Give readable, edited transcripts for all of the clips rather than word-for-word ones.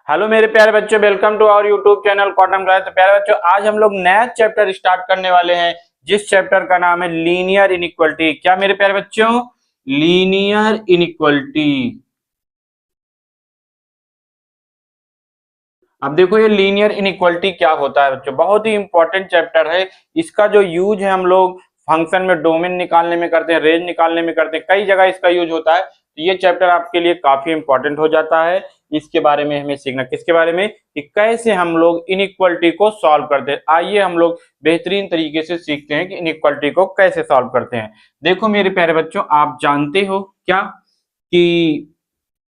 Hello मेरे प्यारे बच्चों, welcome to our YouTube channel cotton class. तो प्यारे बच्चों, आज हम लोग नया चैप्टर स्टार्ट करने वाले हैं, जिस चैप्टर का नाम है लीनियर इनइक्वलिटी। क्या मेरे प्यारे बच्चों? Linear inequality. अब देखो, ये लीनियर इनइक्वलिटी क्या होता है बच्चों, बहुत ही इंपॉर्टेंट चैप्टर है। इसका जो यूज है हम लोग फंक्शन में डोमेन निकालने में करते हैं, रेंज निकालने में करते हैं, कई जगह इसका यूज होता है। तो ये चैप्टर आपके लिए काफी इंपॉर्टेंट हो जाता है। इसके बारे में हमें सीखना, किसके बारे में? कि कैसे हम लोग इनइक्वलिटी को सॉल्व करते हैं। आइए हम लोग बेहतरीन तरीके से सीखते हैं कि इनइक्वलिटी को कैसे सॉल्व करते हैं। देखो मेरे प्यारे बच्चों, आप जानते हो क्या कि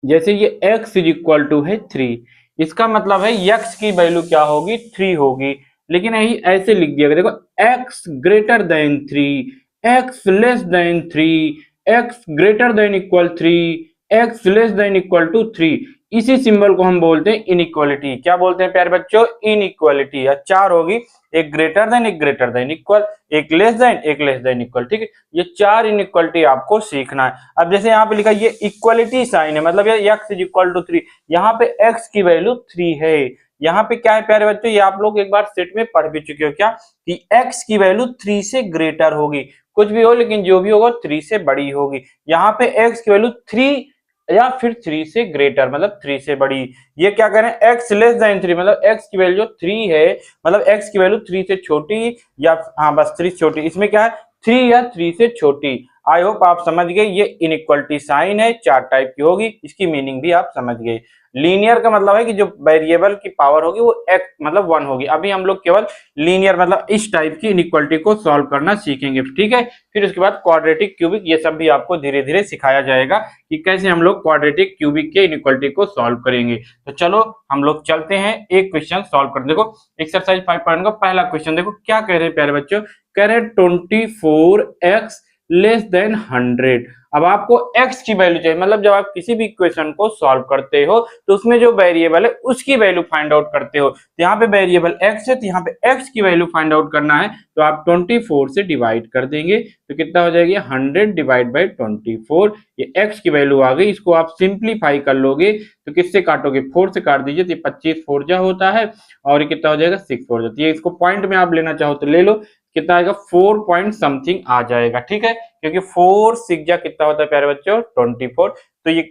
जैसे ये x इज इक्वल टू है 3, इसका मतलब है x की वैल्यू क्या होगी? 3 होगी। लेकिन यही ऐसे लिख दिया गया, देखो x greater than 3, x less than 3, x greater than equal 3, x less than equal to 3। इसी सिंबल को हम बोलते हैं इनइक्वालिटी। क्या बोलते हैं प्यारे बच्चों? इनइक्वालिटी। या चार होगी, एक ग्रेटर देन, एक ग्रेटर देन इक्वल, एक लेस देन, एक लेस देन इक्वल। ठीक है, ये चार इनइक्वालिटी आपको सीखना है। अब जैसे यहाँ पे लिखा ये इक्वलिटी साइन है, मतलब ये x इज इक्वल टू 3, यहाँ पे x की वैल्यू 3 है। यहाँ पे क्या है प्यारे बच्चों, ये आप लोग एक बार सेट में पढ़ भी चुके हो क्या, कि x की वैल्यू 3 से ग्रेटर होगी। कुछ भी हो, लेकिन जो भी होगा 3 से बड़ी होगी। यहाँ पे x की वैल्यू 3 या फिर 3 से ग्रेटर, मतलब 3 से बड़ी। ये क्या करें, x लेस देन 3, मतलब x की वैल्यू 3 है, मतलब x की वैल्यू 3 से छोटी, या हाँ बस 3 से छोटी। इसमें क्या है, 3 या 3 से छोटी। आई होप आप समझ गए। ये इनइक्वलिटी साइन है, चार टाइप की होगी, इसकी मीनिंग भी आप समझ गए। लीनियर का मतलब है कि जो वेरिएबल की पावर होगी वो एक मतलब 1 होगी। अभी हम लोग केवल लीनियर मतलब इस टाइप की इनइक्वलिटी को सॉल्व करना सीखेंगे, ठीक है। फिर उसके बाद क्वाड्रेटिक, क्यूबिक, ये सब भी आपको धीरे धीरे सिखाया जाएगा कि कैसे हम लोग क्वाड्रेटिक, क्यूबिक के इनइक्वलिटी को सॉल्व करेंगे। तो चलो हम लोग चलते हैं, एक क्वेश्चन सॉल्व कर। देखो एक्सरसाइज 5 का पहला क्वेश्चन देखो क्या कह रहे हैं प्यारे बच्चों। कह रहे 24x लेस देन 100। अब आपको x की वैल्यू चाहिए, मतलब जब आप किसी भी इक्वेशन को सॉल्व करते हो तो उसमें जो वेरिएबल है उसकी वैल्यू फाइंड आउट करते हो। तो यहाँ पे वेरिएबल x है, तो यहाँ पे x की वैल्यू फाइंड आउट करना है, तो आप 24 से डिवाइड कर देंगे तो कितना हो जाएगी, 100 डिवाइड बाई 24। ये x की वैल्यू आ गई। इसको आप सिंप्लीफाई कर लोगे तो किससे काटोगे, 4 से काट दीजिए, तो 25 4 जा होता है, और ये कितना हो जाएगा, 6 4 जाती है। इसको पॉइंट में आप लेना चाहो तो ले लो, कितना आएगा, 4 पॉइंट समथिंग आ जाएगा। ठीक है, क्योंकि 4 6 जा कितना होता है प्यारे बच्चों, 24। तो ये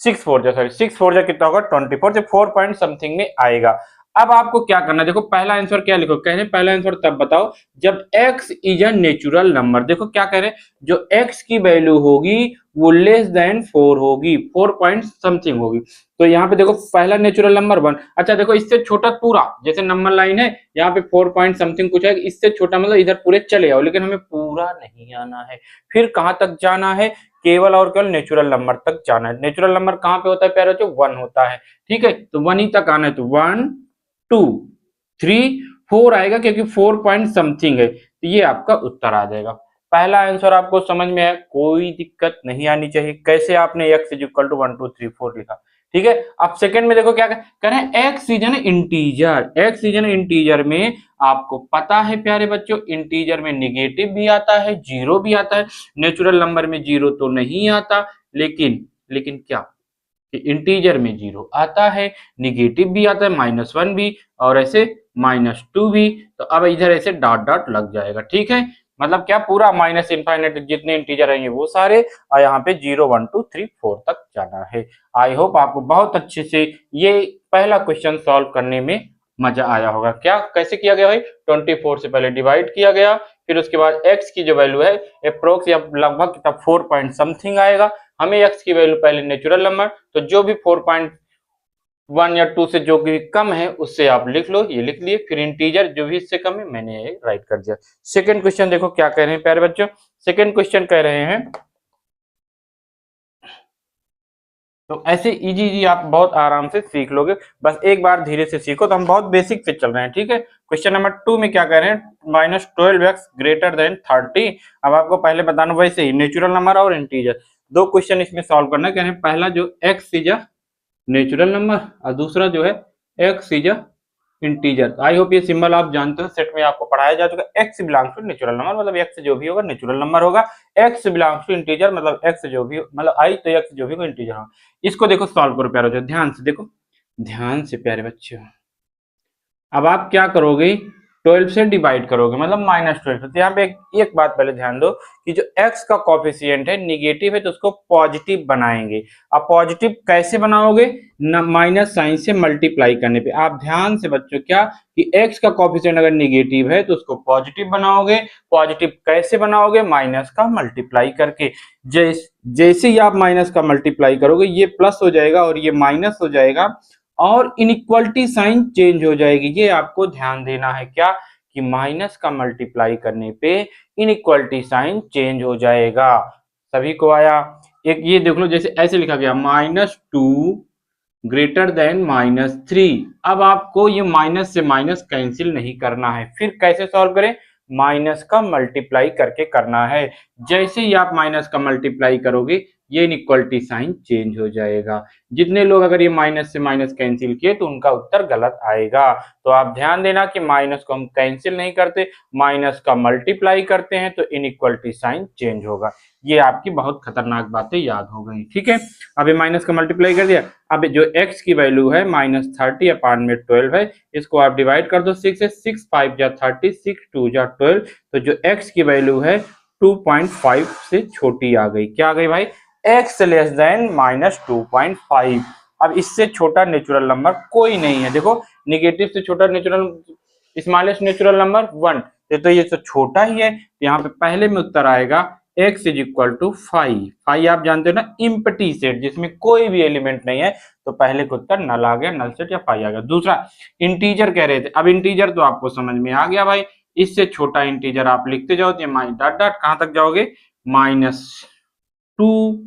6 4 जा, सॉरी 6 4 जा कितना होगा, 24 से 4 पॉइंट समथिंग में आएगा। अब आपको क्या करना है, देखो पहला आंसर क्या लिखो, कह रहे हैं पहला आंसर तब बताओ जब x is a natural number. देखो क्या कह रहे हैं, जो x की वैल्यू होगी वो लेस देन 4 होगी, 4 पॉइंट समथिंग होगी। तो यहाँ पे देखो पहला नेचुरल नंबर 1। अच्छा देखो, इससे छोटा पूरा, जैसे नंबर लाइन है यहाँ पे 4 पॉइंट समथिंग कुछ है, इससे छोटा मतलब इधर पूरे चले आओ, लेकिन हमें पूरा नहीं आना है। फिर कहां तक जाना है, केवल और केवल नेचुरल नंबर तक जाना है। नेचुरल नंबर कहां पे होता है प्यारे बच्चों, 1 होता है। ठीक है, तो 1 ही तक आना है, तो 1 2 3 4 आएगा, क्योंकि 4 पॉइंट समथिंग है, तो ये आपका उत्तर आ जाएगा। पहला आंसर आपको समझ में आया, कोई दिक्कत नहीं आनी चाहिए। कैसे आपने x इज इक्वल टू 1 2 3 4 लिखा। ठीक है, अब सेकंड में देखो क्या कह रहे हैं, x is an integer. x is an integer में आपको पता है प्यारे बच्चों, इंटीजर में निगेटिव भी आता है, जीरो भी आता है। नेचुरल नंबर में जीरो तो नहीं आता, लेकिन क्या, इंटीजर में जीरो आता है, निगेटिव भी आता है, -1 भी, और ऐसे -2 भी। तो अब इधर ऐसे डॉट डॉट लग जाएगा। ठीक है, मतलब क्या, पूरा माइनस इनफाइनाइट जितने इंटीजर रहेंगे वो सारे, और यहाँ पे 0 1 2 3 4 तक जाना है। आई होप आपको बहुत अच्छे से ये पहला क्वेश्चन सॉल्व करने में मजा आया होगा। क्या कैसे किया गया भाई, 24 से पहले डिवाइड किया गया, फिर उसके बाद x की जो वैल्यू है अप्रोक्स या लगभग कितना 4 पॉइंट समथिंग आएगा। हमें x की वैल्यू पहले नेचुरल नंबर, तो जो भी 4.1 या 2 से जो भी कम है उससे आप लिख लो, ये लिख लिए। फिर इंटीजर जो भी इससे कम है मैंने ये राइट कर दिया। सेकंड क्वेश्चन देखो क्या कह रहे हैं प्यारे बच्चों। सेकंड क्वेश्चन कह रहे हैं, तो ऐसे इजी आप बहुत आराम से सीख लोगे, बस एक बार धीरे से सीखो। तो हम बहुत बेसिक से चल रहे हैं। ठीक है, क्वेश्चन नंबर 2 में क्या कह रहे हैं, -12x ग्रेटर देन 30। अब आपको पहले बताना, वैसे ही नेचुरल नंबर और इंटीजर, दो क्वेश्चन इसमें सॉल्व करना है। कह रहे हैं पहला जो x is a natural number, और दूसरा जो है x is a integer. I hope ये सिंबल आप जानते हो, सेट में आपको पढ़ाया जा चुका है। x belongs to natural number, मतलब x जो भी होगा नेचुरल नंबर होगा। x बिलोंग्स टू इंटीजर, मतलब x जो भी मतलब i, तो x जो भी होगा इंटीजर होगा। इसको देखो सॉल्व करो प्यारो, ध्यान से देखो। ध्यान से प्यारे बच्चों, अब आप क्या करोगे, 12 से डिवाइड करोगे, मतलब -12। तो यहाँ पे एक बात पहले ध्यान दो कि जो x का कॉफिशिएंट है निगेटिव है तो उसको पॉजिटिव बनाएंगे। अब पॉजिटिव कैसे बनाओगे, माइनस साइन से मल्टीप्लाई करने पे। आप ध्यान से बच्चों क्या कि x का कॉफिशिएंट अगर निगेटिव है तो उसको पॉजिटिव बनाओगे। पॉजिटिव कैसे बनाओगे, माइनस का मल्टीप्लाई करके। जैसे ही आप माइनस का मल्टीप्लाई करोगे ये प्लस हो जाएगा और ये माइनस हो जाएगा और इनइक्वालिटी साइन चेंज हो जाएगी। ये आपको ध्यान देना है क्या कि माइनस का मल्टीप्लाई करने पे इनइक्वालिटी साइन चेंज हो जाएगा। सभी को आया। एक ये देख लो, जैसे ऐसे लिखा गया -2 ग्रेटर देन -3। अब आपको ये माइनस से माइनस कैंसिल नहीं करना है, फिर कैसे सॉल्व करें, माइनस का मल्टीप्लाई करके करना है। जैसे ही आप माइनस का मल्टीप्लाई करोगे ये इनइक्वालिटी साइन चेंज हो जाएगा। जितने लोग अगर ये माइनस से माइनस कैंसिल किए तो उनका उत्तर गलत आएगा। तो आप ध्यान देना कि माइनस को हम कैंसिल नहीं करते, माइनस का मल्टीप्लाई करते हैं तो इनइक्वालिटी साइन चेंज होगा। ये आपकी बहुत खतरनाक बातें याद हो गई, ठीक है। अब ये माइनस का मल्टीप्लाई कर दिया। अब जो x की वैल्यू है -30/12 है, इसको आप डिवाइड कर दो 6 से। 6 5 जा 30, 6 2 जा 12। तो जो x की वैल्यू है 2.5 से छोटी आ गई। क्या आ गई भाई, x लेस देन -2.5। अब इससे छोटा नेचुरल नंबर कोई नहीं है। देखो निगेटिव से छोटा नेचुरल, स्मॉलेस्ट नेचुरल नंबर 1, तो ये तो छोटा ही है। यहाँ पे पहले में उत्तर आएगा x इज इक्वल टू 5। 5 आप जानते हो ना, इम्पटी सेट, जिसमें कोई भी एलिमेंट नहीं है, तो पहले का उत्तर नल आ गया, नल सेट या 5 आ गया। दूसरा इंटीजर कह रहे थे। अब इंटीजर तो आपको समझ में आ गया भाई, इससे छोटा इंटीजर आप लिखते जाओ तो माइनस डॉट डॉट कहां तक जाओगे, -2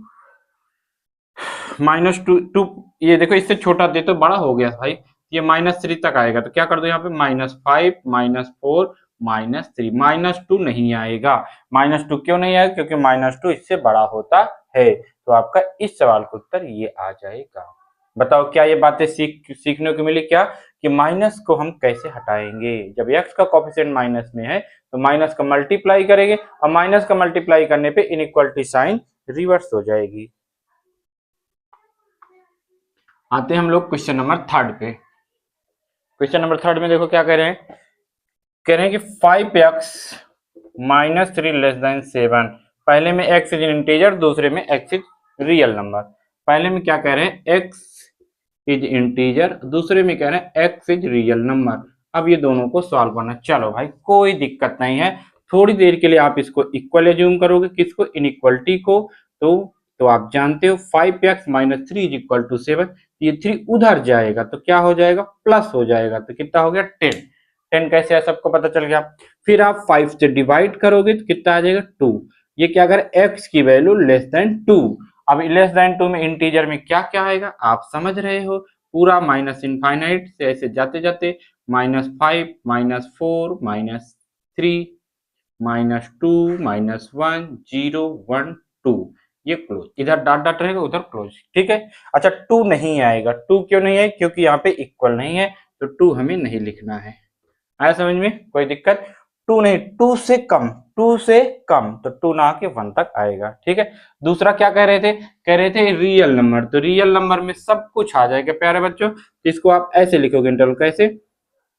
-2 ये देखो इससे छोटा दे तो बड़ा हो गया भाई, ये -3 तक आएगा। तो क्या कर दो यहाँ पे -5 -4 -3, -2 नहीं आएगा। -2 क्यों नहीं आएगा, क्योंकि -2 इससे बड़ा होता है। तो आपका इस सवाल का उत्तर ये आ जाएगा। बताओ क्या ये बातें सीखने को मिली क्या कि माइनस को हम कैसे हटाएंगे। जब x का कोफिशिएंट माइनस में है तो माइनस का मल्टीप्लाई करेंगे और माइनस का मल्टीप्लाई करने पे इनइक्वालिटी साइन रिवर्स हो जाएगी। आते हैं हम लोग क्वेश्चन नंबर 3 पे। क्वेश्चन नंबर 3 में देखो क्या कह रहे हैं, कह रहे हैं कि 5x -3 लेस देन 7। पहले में x इज इंटीजर, दूसरे में x इज रियल नंबर। पहले में क्या कह रहे हैं, x इज इंटीजर, दूसरे में कह रहे हैं x इज रियल नंबर। अब ये दोनों को सॉल्व करना। चलो भाई कोई दिक्कत नहीं है, थोड़ी देर के लिए आप इसको इक्वल एज्यूम करोगे, किसको, इनइक्वालिटी को। तो आप जानते हो 5x -3 इज इक्वल टू 7, ये 3 उधर जाएगा तो क्या हो जाएगा, प्लस हो जाएगा। तो कितना हो गया, 10। 10 कैसे है सबको पता चल गया। फिर आप 5 से डिवाइड करोगे तो कितना आ जाएगा, 2। ये क्या अगर x की वैल्यू लेस देन 2। अब लेस देन 2 में इंटीजर में क्या क्या आएगा आप समझ रहे हो, पूरा माइनस इनफाइनाइट से ऐसे जाते जाते -5 -4 -3 -2 -1 0 1 2, ये क्लोज, इधर डॉट डॉट रहेगा उधर क्लोज, ठीक है। अच्छा 2 नहीं आएगा, 2 क्यों नहीं है, क्योंकि यहाँ पे इक्वल नहीं है, तो 2 हमें नहीं लिखना है। आया समझ में, कोई दिक्कत, 2 नहीं, 2 से कम, 2 से कम, तो 2 ना के 1 तक आएगा, ठीक है। दूसरा क्या कह रहे थे, कह रहे थे रियल नंबर। तो रियल नंबर में सब कुछ आ जाएगा प्यारे बच्चों। इसको आप ऐसे लिखोगे इंटरवल कैसे,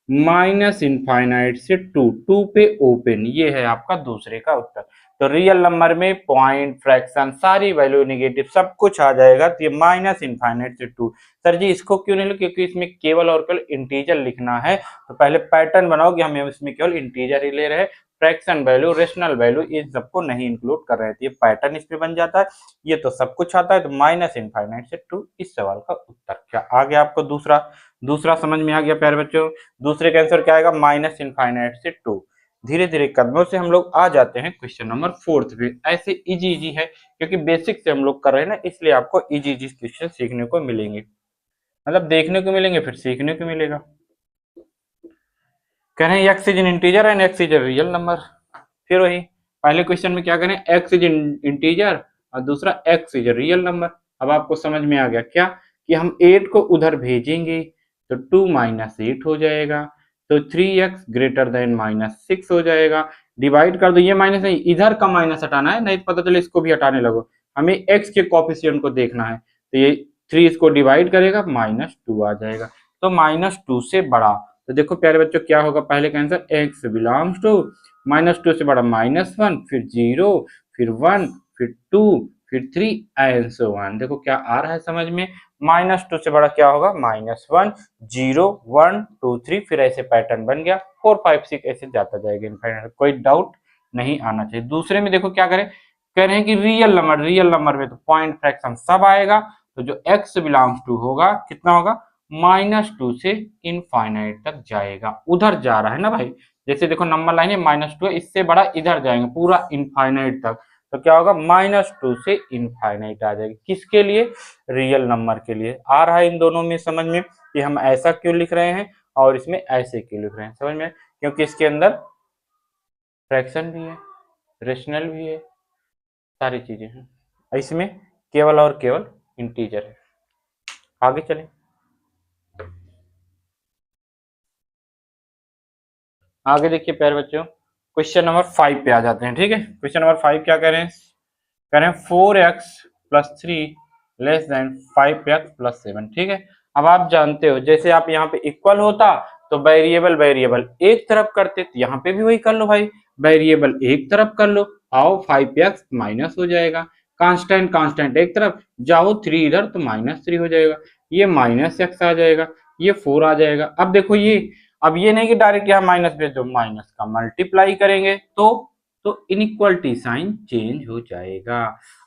माइनस इनफाइनाइट से 2 पे ओपन, ये है आपका दूसरे का उत्तर। तो रियल नंबर में पॉइंट, फ्रैक्शन, सारी वैल्यू नेगेटिव सब कुछ आ जाएगा। तो ये माइनस इनफाइनाइट से 2। सर जी इसको क्यों नहीं लिखा, क्योंकि इसमें केवल और केवल इंटीजर लिखना है। तो पहले पैटर्न बनाओ कि हम इसमें केवल इंटीजर ही ले रहे हैं, फ्रैक्शन वैल्यू, रेशनल वैल्यू ये सबको नहीं इंक्लूड कर रहे थे। ये पैटर्न इसमें बन जाता है, ये तो सब कुछ आता है। तो माइनस इनफाइनाइट से 2 इस सवाल का उत्तर। क्या आ गया आपको दूसरा समझ में आ गया प्यारे बच्चों। दूसरे का आंसर क्या आएगा, माइनस इनफाइनाइट से 2। धीरे धीरे कदमों से हम लोग आ जाते हैं क्वेश्चन नंबर 4 पे। ऐसे इजी है क्योंकि बेसिक से हम लोग कर रहे हैं ना, इसलिए आपको इजी क्वेश्चन सीखने को मिलेंगे, मतलब देखने को मिलेंगे फिर सीखने को मिलेगा। कह रहे हैं x is an integer and x is a real number. फिर वही पहले क्वेश्चन में क्या करें, x इज इंटीजर और दूसरा x is a real number. अब आपको समझ में आ गया क्या कि हम 8 को उधर भेजेंगे तो 2 - 8 हो जाएगा, तो 3x ग्रेटर देन -6 हो जाएगा। डिवाइड कर दो, ये माइनस नहीं, इधर का माइनस हटाना है, नहीं पता चले इसको भी हटाने लगो। हमें x के कोफिशिएंट को देखना है, तो ये 3 इसको डिवाइड करेगा -2 आ जाएगा। तो -2 से बड़ा, तो देखो प्यारे बच्चों क्या होगा, पहले का आंसर x बिलोंग्स टू -2 से बड़ा -1, फिर 0, फिर 1, फिर 2, फिर 3 एंड सो ऑन। देखो क्या आ रहा है समझ में, -2 से बड़ा क्या होगा, -1, 0, 1, 2, 3, फिर ऐसे पैटर्न बन गया, 4, 5, 6 ऐसे जाता जाएगा इनफाइनाइट, कोई डाउट नहीं आना चाहिए। दूसरे में देखो क्या करें, कह रहे हैं कि रियल नंबर में तो पॉइंट फ्रैक्शन सब आएगा, तो जो x बिलोंग्स टू होगा कितना होगा, -2 से इनफाइनाइट तक जाएगा, उधर जा रहा है ना भाई, जैसे देखो नंबर लाइन है -2 है, इससे बड़ा इधर जाएंगे पूरा इनफाइनाइट तक, तो क्या होगा, -2 से इनफाइनाइट आ जाएगी, किसके लिए, रियल नंबर के लिए। आ रहा है इन दोनों में समझ में कि हम ऐसा क्यों लिख रहे हैं और इसमें ऐसे क्यों लिख रहे हैं, समझ में, क्योंकि इसके अंदर फ्रैक्शन भी है, रेशनल भी है, सारी चीजें हैं, इसमें केवल और केवल इंटीजर है। आगे चलें, आगे देखिए प्यारे बच्चों, क्वेश्चन नंबर 5 पे आ जाते हैं। ठीक है, क्वेश्चन नंबर 5 क्या कह रहे हैं, कह रहे हैं 4x + 3 < 5x + 7। ठीक है, अब आप जानते हो जैसे आप यहाँ पे इक्वल होता तो वेरिएबल एक तरफ करते, तो यहाँ पे भी वही कर लो भाई, वेरिएबल एक तरफ कर लो, आओ 5x माइनस हो जाएगा, कांस्टेंट एक तरफ जाओ, 3 इधर तो -3 हो जाएगा, ये -x आ जाएगा, ये 4 आ जाएगा। अब देखो ये, अब ये नहीं कि डायरेक्ट यहाँ माइनस भेज दो, माइनस का मल्टीप्लाई करेंगे तो इनइक्वलिटी साइन चेंज हो जाएगा।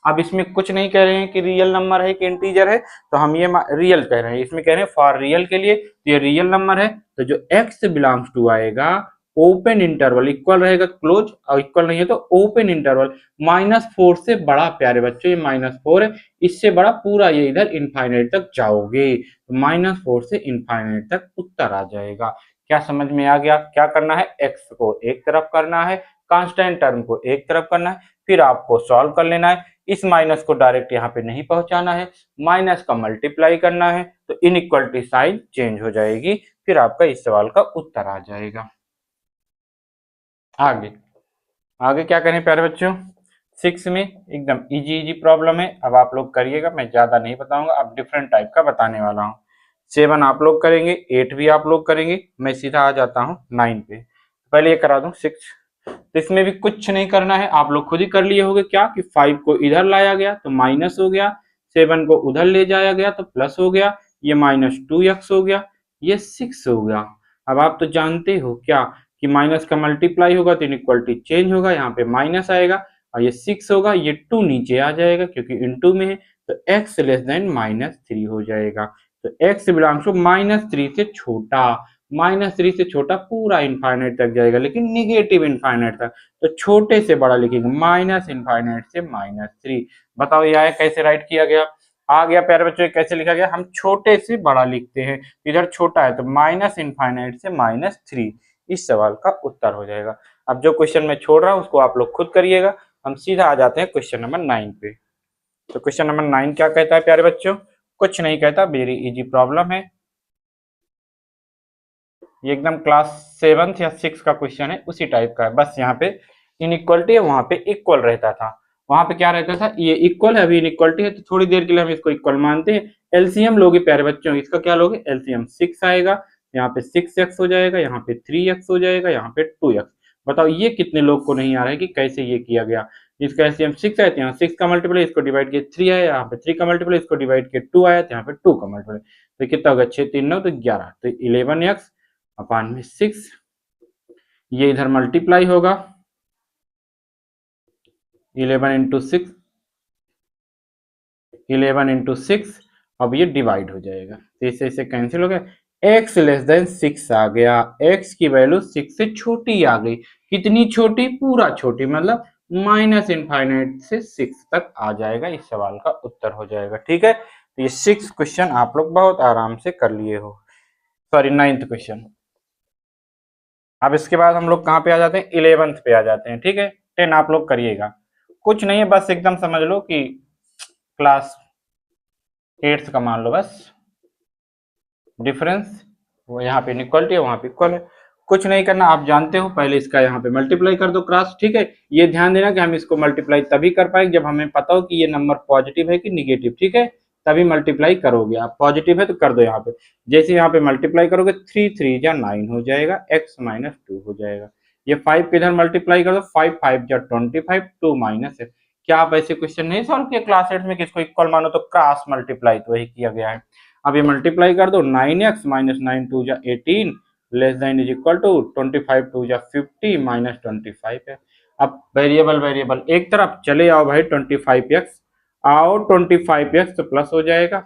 अब इसमें कुछ नहीं कह रहे हैं कि रियल नंबर है कि इंटीजर है, तो हम ये रियल कह रहे हैं, इसमें कह रहे हैं फॉर रियल के लिए, तो ये रियल नंबर है, तो जो x बिलोंग्स टू आएगा, ओपन इंटरवल इक्वल रहेगा, क्लोज, और इक्वल नहीं है तो ओपन इंटरवल, -4 से बड़ा प्यारे बच्चों, ये -4 है, इससे बड़ा पूरा ये इधर इनफाइनाइट तक जाओगे, तो -4 से इनफाइनाइट तक उत्तर आ जाएगा। क्या समझ में आ गया, क्या करना है, x को एक तरफ करना है, कांस्टेंट टर्म को एक तरफ करना है, फिर आपको सॉल्व कर लेना है, इस माइनस को डायरेक्ट यहाँ पे नहीं पहुंचाना है, माइनस का मल्टीप्लाई करना है, तो इनइक्वलिटी साइन चेंज हो जाएगी, फिर आपका इस सवाल का उत्तर आ जाएगा। आगे आगे क्या करें प्यारे बच्चों, 6 में एकदम इजी प्रॉब्लम है, अब आप लोग करिएगा, मैं ज्यादा नहीं बताऊंगा, अब डिफरेंट टाइप का बताने वाला हूँ। 7 आप लोग करेंगे, 8 भी आप लोग करेंगे, मैं सीधा आ जाता हूँ 9 पे, पहले ये करा दूं 6। तो इसमें भी कुछ नहीं करना है, आप लोग खुद ही कर लिए होंगे, क्या कि 5 को इधर लाया गया तो माइनस हो गया, 7 को उधर ले जाया गया तो प्लस हो गया, ये -2x हो गया, ये 6 हो गया। अब आप तो जानते हो क्या कि माइनस का मल्टीप्लाई होगा तो इनइक्वलिटी चेंज होगा, यहाँ पे माइनस आएगा और ये 6 होगा, ये 2 नीचे आ जाएगा क्योंकि इनटू में है, तो x <-3 हो जाएगा, तो x बिलोंग्स टू -3 से छोटा, -3 से छोटा पूरा इनफाइनाइट तक जाएगा, लेकिन निगेटिव इनफाइनाइट तक, तो छोटे से बड़ा लिखेंगे, -इनफाइनाइट से -3। बताओ ये आया कैसे राइट किया गया, आ गया प्यारे बच्चों, कैसे लिखा गया, हम छोटे से बड़ा लिखते हैं, इधर छोटा है तो -इनफाइनाइट से -3, इस सवाल का उत्तर हो जाएगा। अब जो क्वेश्चन मैं छोड़ रहा हूं उसको आप लोग खुद करिएगा, हम सीधा आ जाते हैं क्वेश्चन नंबर 9 पे। तो क्वेश्चन नंबर 9 क्या कहता है प्यारे बच्चों, कुछ नहीं कहता, वेरी इजी प्रॉब्लम है, ये एकदम क्लास 7 या 6 का क्वेश्चन है, उसी टाइप का है, बस यहाँ पे इनइक्वलिटी है, वहां पे इक्वल रहता था, वहां पे क्या रहता था, ये इक्वल है, अभी इनइक्वलिटी है, तो थोड़ी देर के लिए हम इसको इक्वल मानते हैं। एलसीएम लोगे प्यारे बच्चों, इसका क्या लोगे, एलसीएम 6 आएगा, यहाँ पे 6x हो जाएगा, यहाँ पे 3x हो जाएगा, यहाँ पे 2x। बताओ ये कितने लोग को नहीं आ रहा है कि कैसे ये किया गया, इसका एलसीएम 6 आया, यहाँ 6 का मल्टीपल इसको डिवाइड किया 3 आया, यहाँ पे 3 का मल्टीपल इसको डिवाइड किया 2 आया, यहाँ पे 2 का मल्टीपल, तो कितना होगा, 6 3 9 तो 11, तो 11x अपान में 6, ये इधर मल्टीप्लाई होगा, 11 इंटू 6, 11 इंटू 6, अब ये डिवाइड हो जाएगा, तो इसे इसे कैंसिल हो गया, x <6 आ गया, x की वैल्यू 6 से छोटी आ गई, कितनी छोटी, पूरा छोटी, मतलब -इनफाइनाइट से 6 तक आ जाएगा, इस सवाल का उत्तर हो जाएगा। ठीक है, तो ये 6 क्वेश्चन आप लोग बहुत आराम से कर लिए हो, सॉरी 9th क्वेश्चन। अब इसके बाद हम लोग कहाँ पे आ जाते हैं, 11th पे आ जाते हैं। ठीक है, 10 आप लोग करिएगा, कुछ नहीं है, बस एकदम समझ लो कि क्लास 8th का मान लो, बस डिफरेंस, वो यहाँ पे इनइक्वलिटी है, वहां पे इक्वल है, कुछ नहीं करना, आप जानते हो, पहले इसका यहाँ पे मल्टीप्लाई कर दो क्रॉस। ठीक है, ये ध्यान देना कि हम इसको मल्टीप्लाई तभी कर पाएंगे जब हमें पता हो कि ये नंबर पॉजिटिव है कि निगेटिव। ठीक है, तभी मल्टीप्लाई करोगे। आप पॉजिटिव है तो कर दो यहाँ पे। जैसे यहाँ पे मल्टीप्लाई करोगे 3 3 जा 9 हो जाएगा, x माइनस 2 हो जाएगा। ये 5 को इधर मल्टीप्लाई कर दो, 5 5 जा 25, 2 माइनस है। क्या आप ऐसे क्वेश्चन नहीं सॉल्व किए क्लास 8 में, किसको इक्वल मानो तो क्रॉस मल्टीप्लाई, तो वही किया गया है। अब ये मल्टीप्लाई कर दो, 9x माइनस 9 2 जा 18 less than is equal to 25 2 जा 50 माइनस 25 है। अब वेरिएबल वेरिएबल एक तरफ चले आओ भाई, 25x आओ, 25x तो प्लस हो जाएगा,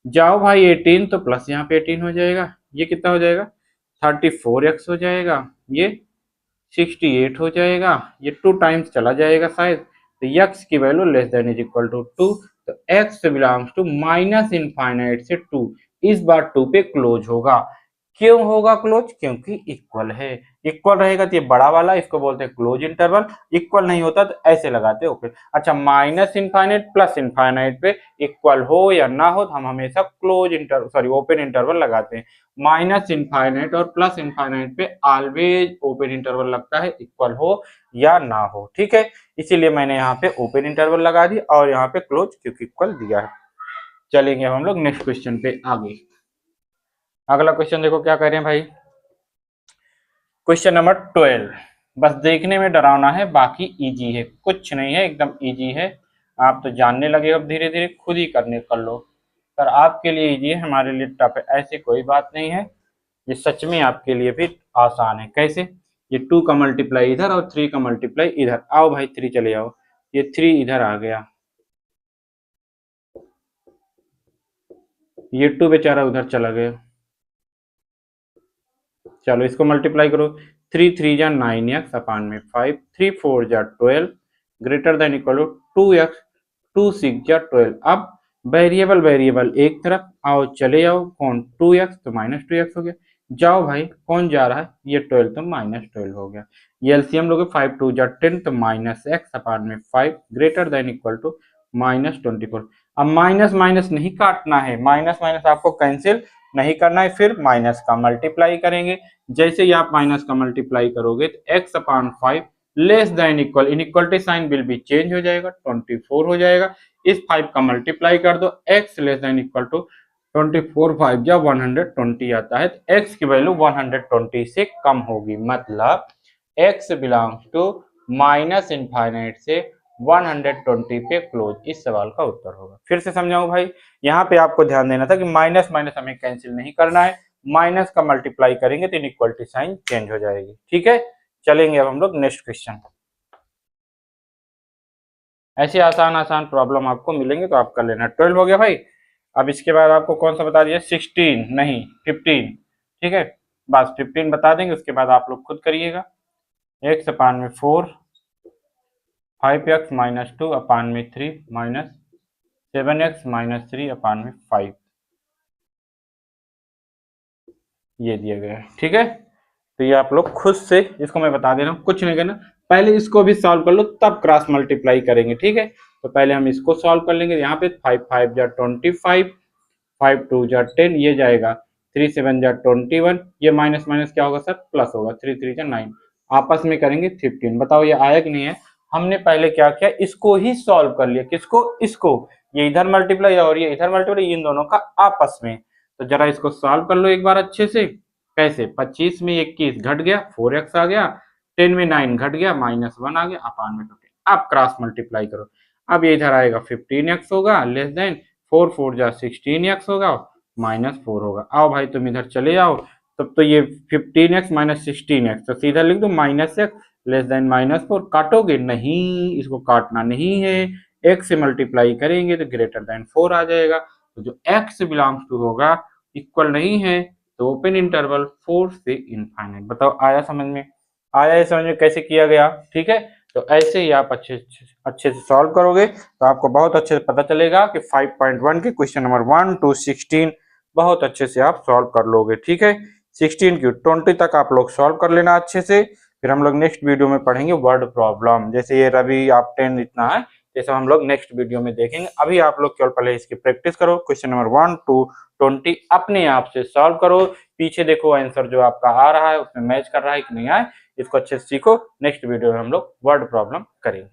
जाओ भाई 18 तो प्लस यहाँ पे 18 हो जाएगा, ये कितना हो जाएगा 34x हो जाएगा, ये 68 हो जाएगा, ये 2 टाइम्स चला जाएगा शायद, तो x की value less than is equal to 2, तो x belongs to minus infinite से 2, इस बार 2 पे क्लोज होगा। क्यों होगा क्लोज? क्योंकि इक्वल है। इक्वल रहेगा तो ये बड़ा वाला, इसको बोलते हैं क्लोज इंटरवल। इक्वल नहीं होता तो ऐसे लगाते हो। अच्छा, माइनस इनफाइनाइट प्लस इनफाइनाइट पे इक्वल हो या ना हो तो हम हमेशा close interval sorry open interval लगाते हैं। माइनस इनफाइनाइट और प्लस इनफाइनाइट पे ऑलवेज ओपन इंटरवल लगता है, इक्वल हो या ना हो। ठीक है, इसीलिए मैंने यहाँ पे ओपन इंटरवल लगा दी और यहाँ पे क्लोज क्योंकि इक्वल दिया है। चलेंगे हम लोग नेक्स्ट क्वेश्चन पे आगे। अगला क्वेश्चन देखो क्या कह रहे हैं भाई, क्वेश्चन नंबर 12। बस देखने में डरावना है, बाकी इजी है, कुछ नहीं है, एकदम इजी है। आप तो जानने लगे, अब धीरे धीरे खुद ही करने कर लो। पर आपके लिए इजी है, हमारे लिए टफ है, ऐसी कोई बात नहीं है। ये सच में आपके लिए भी आसान है। कैसे? ये 2 का मल्टीप्लाई इधर और 3 का मल्टीप्लाई इधर। आओ भाई 3 चले आओ, ये 3 इधर आ गया, ये 2 बेचारा उधर चला गया। चलो इसको मल्टीप्लाई करो, 3 3 जा 9x अपान में 5, 3 4 जा 12 greater than equal to 2x, 2 6 जा 12। अब वेरिएबल वेरिएबल एक तरफ आओ, चले आओ, कौन 2x तो माइनस 2x हो गया, जाओ भाई कौन जा रहा है, ये 12 तो माइनस 12 हो गया। ये एलसीएम लोगे, 5 2 जा 10 तो माइनस x अपान में 5 greater than equal to minus 24। अब माइनस माइनस नहीं काटना है, माइनस माइनस आपको कैंसिल नहीं करना है, फिर माइनस का मल्टीप्लाई करेंगे। जैसे ही आप माइनस का मल्टीप्लाई करोगे तो x upon 5 less than equal, inequality sign will be change हो जाएगा, 24 हो जाएगा। इस 5 का मल्टीप्लाई कर दो, x less than equal to 24 5 या 120 आता है, तो x की वैल्यू 120 से कम होगी, मतलब x belongs to minus infinite से 120 पे क्लोज। इस सवाल का उत्तर होगा। फिर से समझाऊं भाई, यहाँ पे आपको ध्यान देना था कि माइनस माइनस हमें कैंसिल नहीं करना है, माइनस का मल्टीप्लाई करेंगे तो इनइक्वलिटी साइन चेंज हो जाएगी। ठीक है, चलेंगे अब हम लोग नेक्स्ट क्वेश्चन। ऐसे आसान आसान प्रॉब्लम आपको मिलेंगे तो आप कर लेना। 12 हो गया भाई। अब इसके बाद आपको कौन सा बता दिया, 16 नहीं 15। ठीक है, बस 15 बता देंगे, उसके बाद आप लोग खुद करिएगा। x अपान में 4, 5x माइनस 2 अपान में 3 माइनस 7x माइनस 3 अपान में 5, ये दिया गया है। ठीक है, तो ये आप लोग खुद से, इसको मैं बता दे रहा हूँ, कुछ नहीं करना, पहले इसको भी सॉल्व कर लो तब क्रॉस मल्टीप्लाई करेंगे। ठीक है, तो पहले हम इसको सॉल्व कर लेंगे। यहाँ पे 5 5 जा 25, 5 2 जा 10, ये जाएगा 3 7 जा 21, ये माइनस माइनस क्या होगा सर, प्लस होगा, 3 3 जा 9, आपस में करेंगे 15। बताओ ये आया कि नहीं है? हमने पहले क्या किया, इसको ही सॉल्व कर लिया। किसको? इसको, ये इधर मल्टीप्लाई और ये इधर मल्टीप्लाई, इन दोनों का आपस में। तो जरा इसको सॉल्व कर लो एक बार अच्छे से। कैसे? 25 में 21 घट गया, 4x आ गया, 10 में 9 घट गया, -1 आ गया, अपान में 15। अब क्रॉस मल्टीप्लाई करो, अब ये इधर आएगा 15x होगा, लेस देन 4 4 जा 16x होगा, -4 होगा। आओ भाई तुम इधर चले आओ, तब तो ये 15x माइनस 16x, तो सीधा लिख दो -x लेस देन -4। काटोगे नहीं, इसको काटना नहीं है, x से मल्टीप्लाई करेंगे तो ग्रेटर देन 4 आ जाएगा। तो जो x बिलोंग्स टू होगा इक्वल नहीं है, तो ओपन इंटरवल 4 से इनफाइनाइट। बताओ आया समझ में? आया है समझ में कैसे किया गया? ठीक है, तो ऐसे ही आप अच्छे से सॉल्व करोगे तो आपको बहुत अच्छे से पता चलेगा कि 5.1 के क्वेश्चन नंबर 1 to 16 बहुत अच्छे से आप सॉल्व कर लोगे। ठीक है, 16 की 20 तक आप लोग सॉल्व कर लेना अच्छे से। फिर हम लोग नेक्स्ट वीडियो में पढ़ेंगे वर्ड प्रॉब्लम, जैसे ये रवि आप 10 इतना है, जैसे हम लोग नेक्स्ट वीडियो में देखेंगे। अभी आप लोग केवल पहले इसकी प्रैक्टिस करो, क्वेश्चन नंबर 1 to 20 अपने आप से सॉल्व करो। पीछे देखो आंसर जो आपका आ रहा है उसमें मैच कर रहा है कि नहीं आए, इसको अच्छे से सीखो। नेक्स्ट वीडियो में हम लोग वर्ड प्रॉब्लम करेंगे।